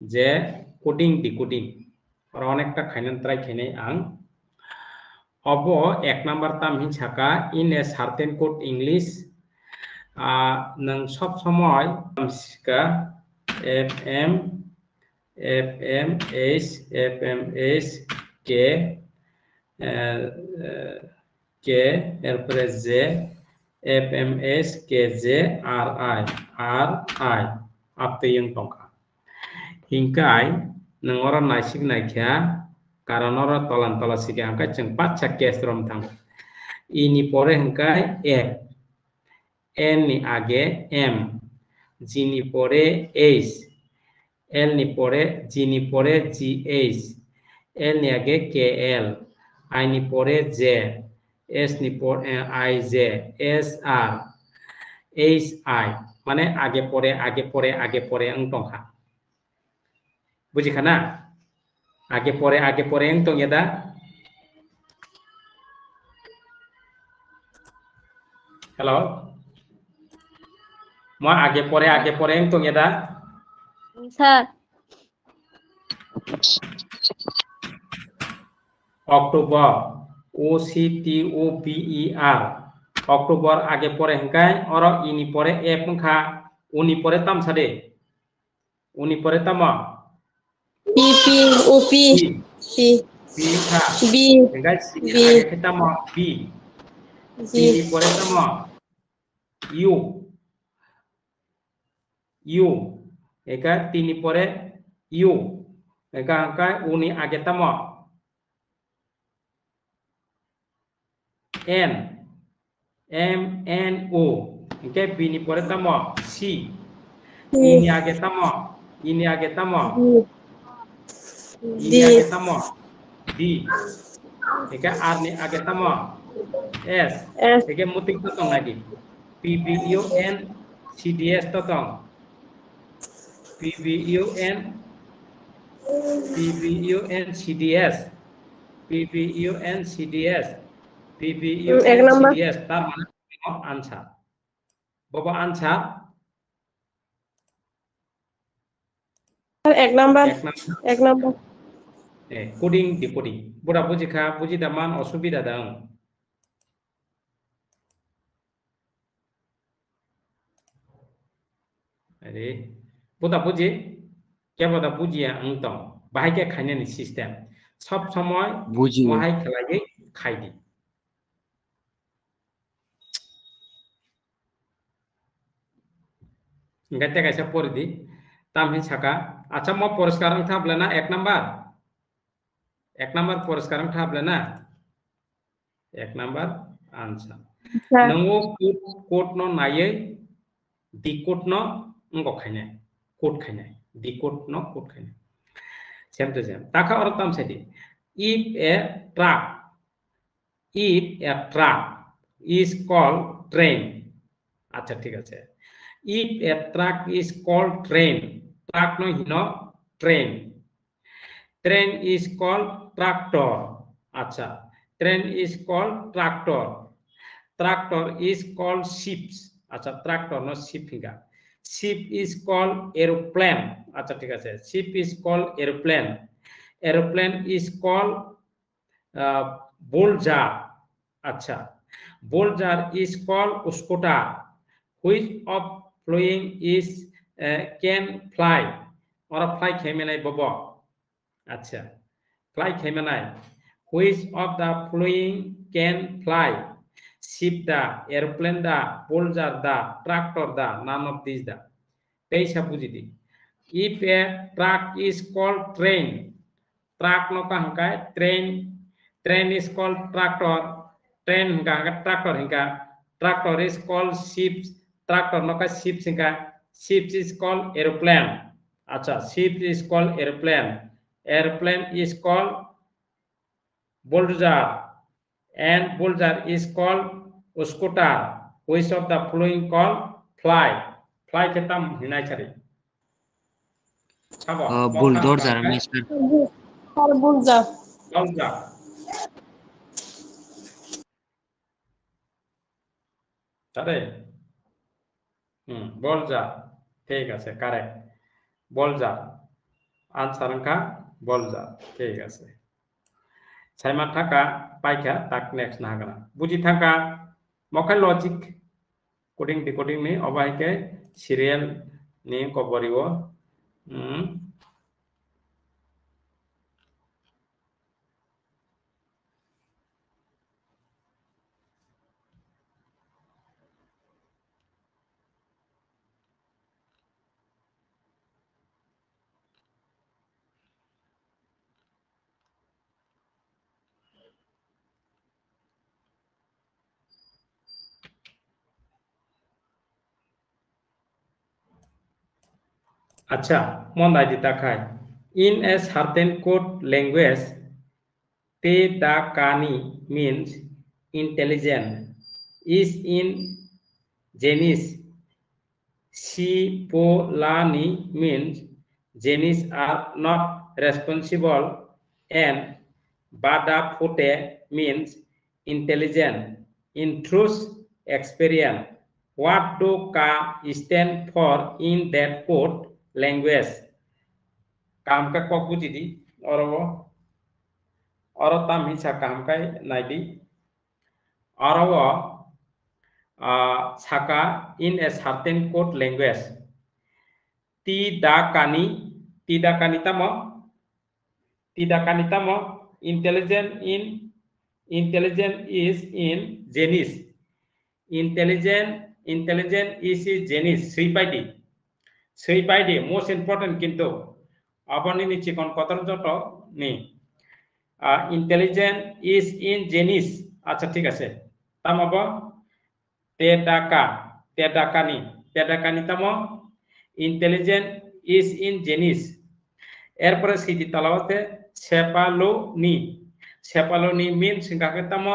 जे coding दि coding और अनेकटा खाइनान try खाइनाय आं अबो एक नम्बर ताम हिंसाका इन ए सार्टेन कोड इंग्लिश नों सब समय सिका FMH के के एरपरे जे FMH के जे RI up to yung tongka hingkai nang ora naisik naikya karon ora tolan tola sike hangkai jeung paca kesrom tang ini pore hangkai N ni age M G ni pore H L ni pore G ni pore GH L ni age KL I ni pore J S ni pore IJ SR HI মানে আগে পরে ang tongha বুঝিখানা আগে পরে ang tong yada hello mo আগে পরে ang tong yada sir October OCTOBER October আগে পরে hangkai oro ini pore pengkha uni pore tam sade uni pore tama PP OP P B kha B hangkai B age kita ma B G ini pore tama U eka tini pore U eka hangkai uni age tama N MNO hangkai bini pore tama C ini age tama ini age tama D eka R ni age tama S S eka muting totong lagi PBUN CDS totong PBUN CDS এক নম্বর CDS তার মানে answer বাবা answer এক নম্বর coding decoding বুড়া বুঝিখা বুঝিদা মান অসুবিধা দাও আরে বুদা বুঝি কে বুদা বুঝিয়া আংতং বাহাইকে খাইনানি সিস্টেম সব সময় বুঝি মহাই খেলাগে খাইদি Gate kaisa pordi tamhin saka acha mo poroskarang thablena ek number poroskarang thablena ek number answer nango code no naye decode no ngo khaine code khaine decode no code khaine same to same taka or tam sedi if a truck is called train acha thik ache if a truck is called train truck no hino train is called tractor acha train is called tractor is called ships acha tractor no ship hinga ship is called aeroplane acha thik ache ship is called aeroplane is called bulldozer acha bulldozer is called scooter which of flying is can fly or fly khemenai bobo acha fly khemenai which of the flying can fly ship da airplane da bulldozer da tractor da none of these da teisa bujidi if a truck is called train truck no ka hangkai train is called tractor train hangka tractor hangka tractor is called ships tractor no ka ships hingga ships is called aeroplane acha ships is called aeroplane is called bulldozer and bulldozer is called scooter which of the following called fly ketam hinai chari sabo bulldozer mister বুলজার bulldozer tare bulldozer ঠিক আছে correct bulldozer answer का बलजार ठीक আছে साइमा थाका पाइका ताक next नागरा बुझी थाका मखाय logic coding decoding नि अबाइके सीरियल नि कबरिवो अच्छा मन आइदि ताखाय in a certain code language te da kani means intelligent is in genus Sipolani means genies are not responsible and Badafote means intelligent in truth experience. What do ka stand for in that code language? काम का cock बुझी दी और ताम हिसा काम का नाइदी और वो saka in a certain code language tidakani tamo intelligent is in genus intelligent is in genus sri paidi most important kintu apani ni chikon kotor joto ni intelligent is in genus acha thik ache tamabo Tedakani tamo intelligent is in genus এরপরে city তালাওয়াতে cephaloni means কাকে তamo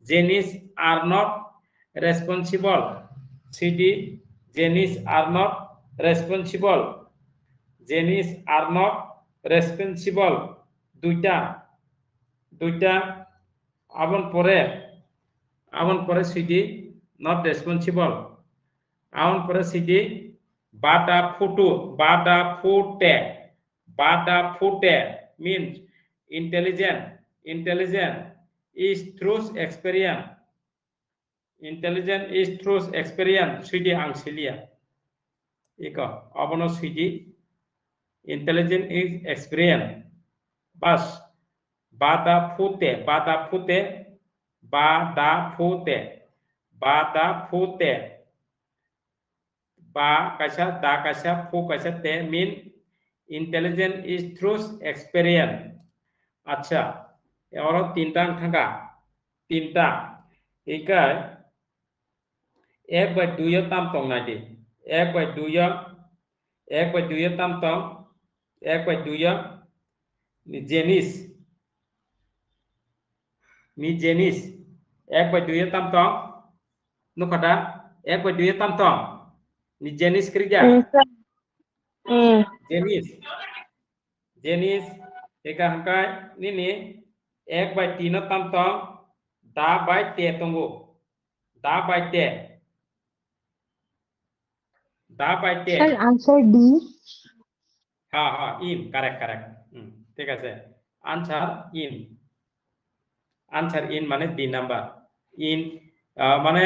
genus are not responsible city genus are not responsible দুইটা আবন পরে city not responsible aun pore sidi bada fute means intelligent is through experience sidi angsilia iko abono sidi intelligent is experience bas bada fute ba kaisa da kaisa fu kaisa te mean intelligent is through experience acha oro tinta thanga tinta ekai 1/2 tam tong na di 1/2 tam tong 1/2 ni genus 1/2 tam tong nu kata 1/2 tam tong ni jenis kerja jenis eka hangkai nini 1/3 tam tong da by te tunggu Sir, answer D. ha in correct ঠিক আছে answer in মানে D number in মানে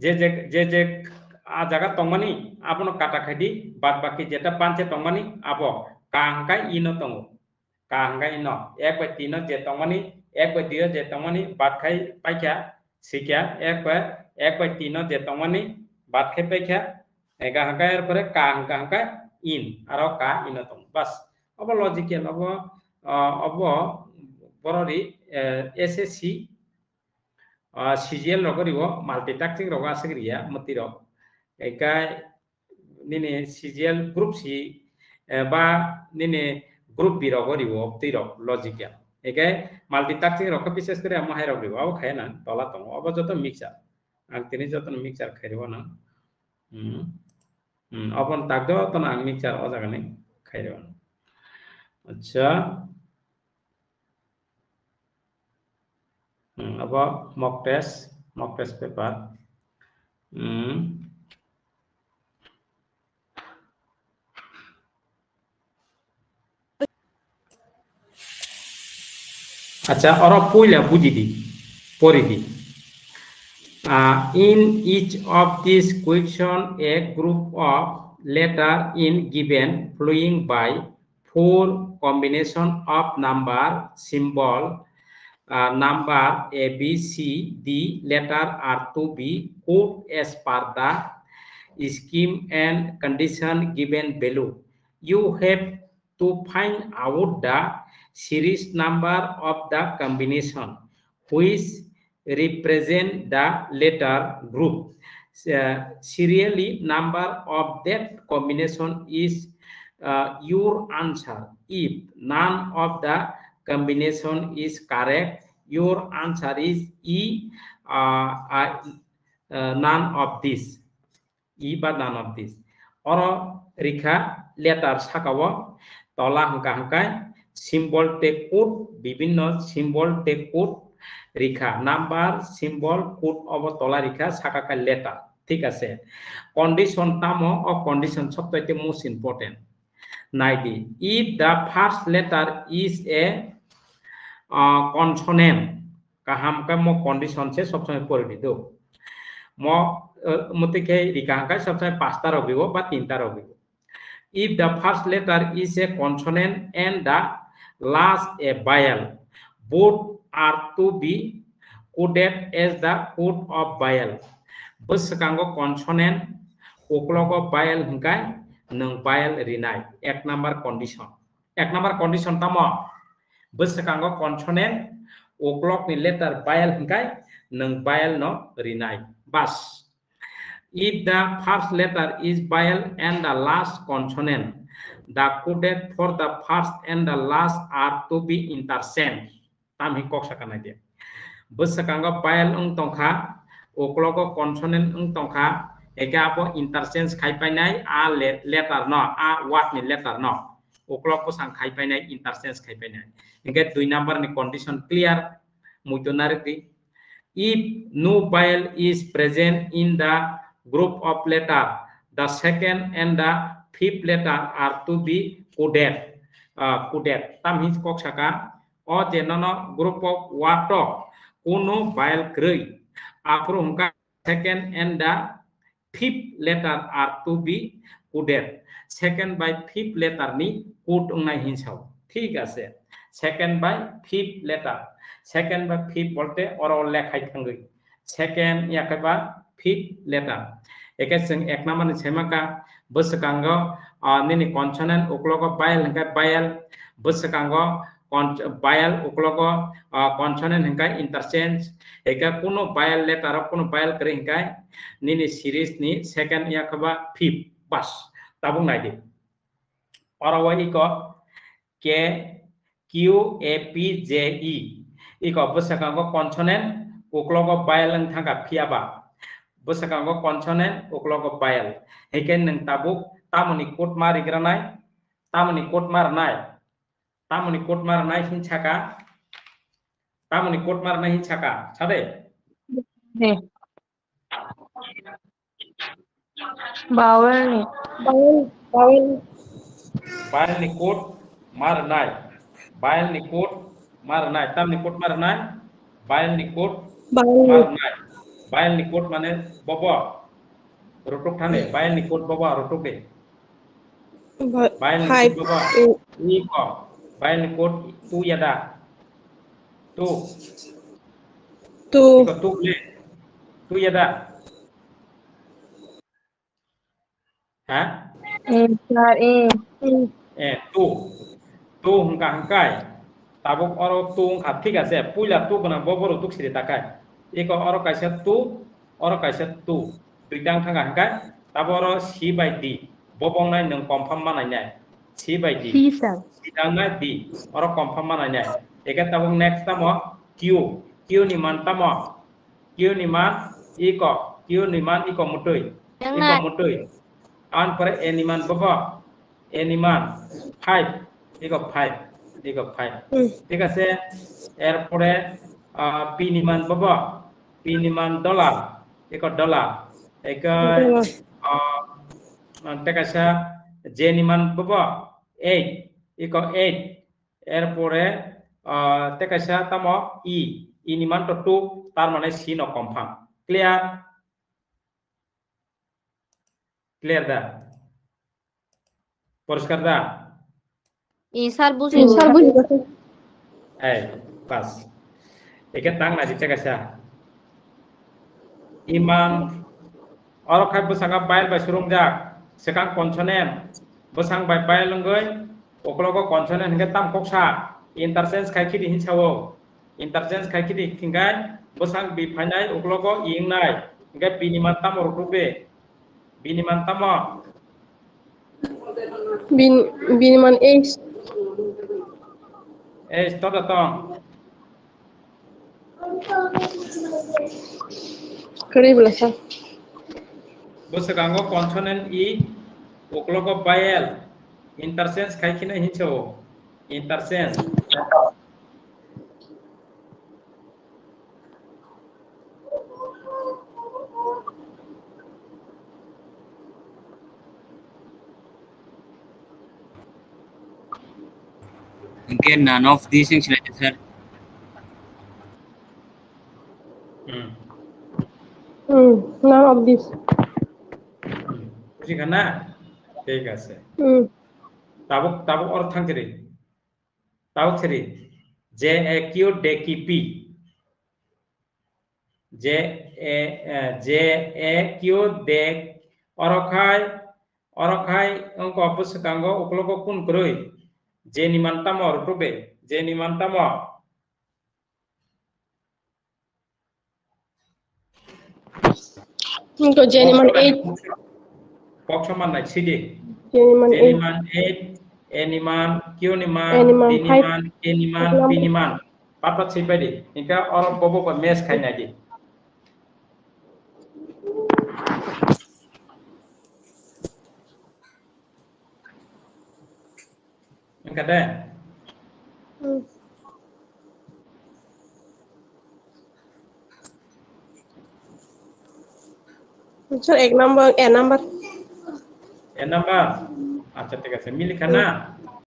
যে জায়গা তংমানি আপন কাটা খাইদি বাদ বাকি যেটা পাঁচে তংমানি আবো কাহাঙ্কাই ইনো তঙ্গো কাহাঙ্কাই ইনো 1/3 যে তংমানি 1/2 যে তংমানি বাদ খাই পাইখা সিকা 1/3 যে তংমানি বাদ খাই পাইখা এগাহাঙ্কাই এর পরে কাহাঙ্কাই ইন আর কা ইনো তং বাস অব লজিক্যাল অব বড়রি SSC CGL rogoriwo multitasking roga asegriya matiro ekai nini CGL group C ba nini group B rogoriwo tiro logical ekai multitasking roga bises kore amma hai rogriwo abo khayna tola tongo abo joto mixer ang tini joto mixer khairiwo na abon tagdo ton ang mixer o jagane khairiwo acha apa mock test paper আচ্ছা ওরা পইলা বুঝি দি পড়ি দি in each of these question a group of letter in given following by 4 combination of number symbol number A, B, C, D letter are to be coded as per the scheme and condition given below. You have to find out the series number of the combination which represent the letter group. Serially number of that combination is your answer. If none of the combination is correct, your answer is E, none of this. E বা none of this. অর রেখা letter সাকাব তলা হাঙ্কা হাঙ্কায় symbol টেক code বিভিন্ন symbol টেক কোড রেখা নাম্বার সিম্বল কোড অব তলা রেখা সাকাকায় লেটার ঠিক আছে কন্ডিশন তামো ও কন্ডিশন সবচাইতে মোস্ট ইম্পর্টেন্ট নাইডি if the first letter is a consonant কাহামকা মো কন্ডিশন সে সবসময় পড়ে দিত म मतिके रिकांका सबसे पांचटा रबिगो बा तीनटा रबिगो if the first letter is a consonant and the last a vowel both are to be coded as the code of vowel बसकांगो consonant ओक्लोगो vowel हंकाय नों vowel रिनाय एक नंबर कंडीशन तमो बसकांगो consonant ओक्लोग नि लेटर vowel हंकाय नों vowel no रिनाय Bas. If the first letter is vowel and the last consonant, the coded for the first and the last are to be interchanged. Tam hi kok sakana dia. Besakanga vowel ung tongkha, oklogo consonant ung tongkha, eka apo interchange khai painai a letter no, a what ni letter no. Oklogo sang khai painai interchange khai painai. Engke 2 number ni condition clear. Muitonariti. If no vowel is present in the group of letter, the second and the fifth letter are to be coded. Tam his kok saka o jenono group of wato kuno vowel grey. After hungka second and the fifth letter are to be coded. Second by fifth letter ni code ungnai hinsau. ঠিক আছে second by fifth letter second by fifth bolte oro lekhai thangi second yakaba fifth letter eke sing ek number ni semaka boskango nini consonant oklogo vowel hingka vowel boskango vowel oklogo consonant hingka interchange eke kuno vowel letter kuno vowel kre hingka nini series ni second yakaba fifth bas tabung naidi oro wa iko K Q A P J E iko boskango consonant oklogo vowel ang thangka phiaba boskango consonant oklogo vowel heken nang tabuk tamoni code mari granai tamoni code marnai hinchaka tamoni code marnai hinchaka sade Vowel ni. vowel ni code marnai vowel ni code marnai tamni code marnai vowel ni code marnai vowel ni code mane bobo rotok thane vowel ni code bobo rotok de vowel ni code bobo ni ko vowel ni code tu yada tu ko tu le tu yada ha tu hangka hangkai tabuk oro tu ঠিক আছে পুইলা tu bana boboro tu sire takai eko oro kaisa tu duitang thanga hangkai taboro c by d bobong nai nang confirm manai nai c by d sidang nai d oro confirm manai nai eka tabung next tamo q ni man tamo q ni man iko mutui an pore a ni man bobo a ni man 5 iko 5 ঠিক আছে এরপরে P নিমান বাবা P নিমান dollar এক dollar এক টেকাসা J নিমান বাবা 8 এক 8 এরপরে te kaisa tamo e ni মান to 2 তার মানে c no confirm clear clear দা পরিষ্কার দা স্যার স্যার বুঝি গেছে এই বাস একে তাং না দিতে কাইসা iman oro khai busanga bail ba surung jak sekang consonant busang bai bail lenggoi oklogo consonant hingga tam koksa interchange khai kidi hinsawo interchange khai kidi kingai busang bi phanai oklogo ingnai hingga biniman tam orutube biniman tamo বিনিমান H toto tong করে বলে sir busagango consonant e oklogo bail interchange khai kina hinsawo interchange Okay, none of these things, sir. none of this বুঝি না ঠিক আছে তাবুক তাবুক or থাংছিরি তাবুক ছিরি যে এ Q day কি P যে এ কিউ ডে অরখাই অঙ্ক অবশ্যকাঙ্গ উকলক কোন করই যে নিমান্তাম অরটবে যে নিমান্তাম তো জেনিমান 8 পক সমান নাই CD জেনিমান 8 jeniman 8 eniman kioniman Eniman diniman eniman piniman papat sipai di hingga orang bobo ke mes kayaknya di enggak ada sir এক নাম্বার এ নাম্বার acha ঠিক আছে মিলি খানা